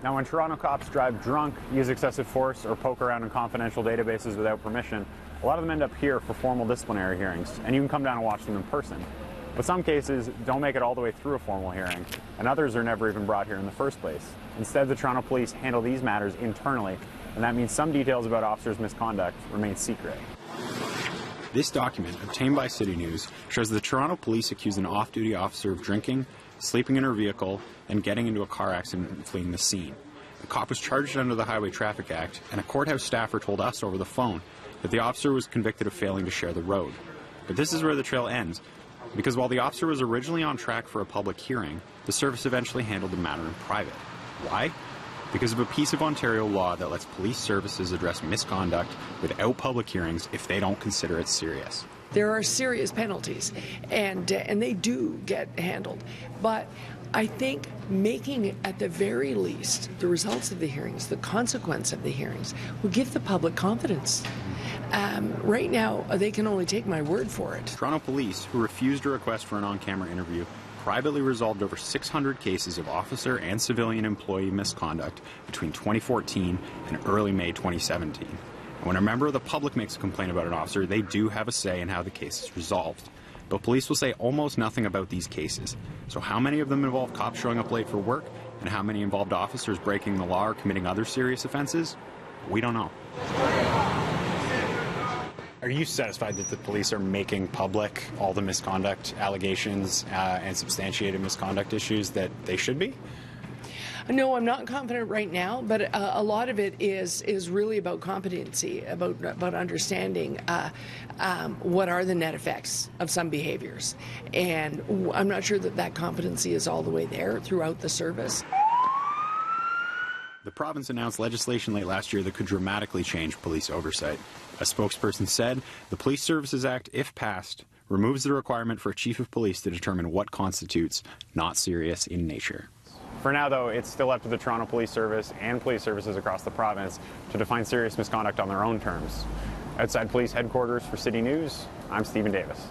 Now, when Toronto cops drive drunk, use excessive force, or poke around in confidential databases without permission, a lot of them end up here for formal disciplinary hearings, and you can come down and watch them in person. But some cases don't make it all the way through a formal hearing, and others are never even brought here in the first place. Instead, the Toronto Police handle these matters internally, and that means some details about officers' misconduct remain secret. This document, obtained by CityNews, shows the Toronto Police accused an off-duty officer of drinking, sleeping in her vehicle, and getting into a car accident and fleeing the scene. The cop was charged under the Highway Traffic Act, and a courthouse staffer told us over the phone that the officer was convicted of failing to share the road. But this is where the trail ends, because while the officer was originally on track for a public hearing, the service eventually handled the matter in private. Why? Because of a piece of Ontario law that lets police services address misconduct without public hearings if they don't consider it serious. There are serious penalties, and they do get handled. But I think making, at the very least, the results of the hearings, the consequence of the hearings, will give the public confidence. Right now, they can only take my word for it. Toronto Police, who refused a request for an on-camera interview, privately resolved over 600 cases of officer and civilian employee misconduct between 2014 and early May 2017. And when a member of the public makes a complaint about an officer, they do have a say in how the case is resolved. But police will say almost nothing about these cases. So how many of them involve cops showing up late for work, and how many involved officers breaking the law or committing other serious offenses? We don't know. Are you satisfied that the police are making public all the misconduct allegations and substantiated misconduct issues that they should be? No, I'm not confident right now, but a lot of it is really about competency, about understanding what are the net effects of some behaviors. And I'm not sure that competency is all the way there throughout the service. The province announced legislation late last year that could dramatically change police oversight. A spokesperson said the Police Services Act, if passed, removes the requirement for a chief of police to determine what constitutes not serious in nature. For now, though, it's still up to the Toronto Police Service and police services across the province to define serious misconduct on their own terms. Outside police headquarters for City News, I'm Stephen Davis.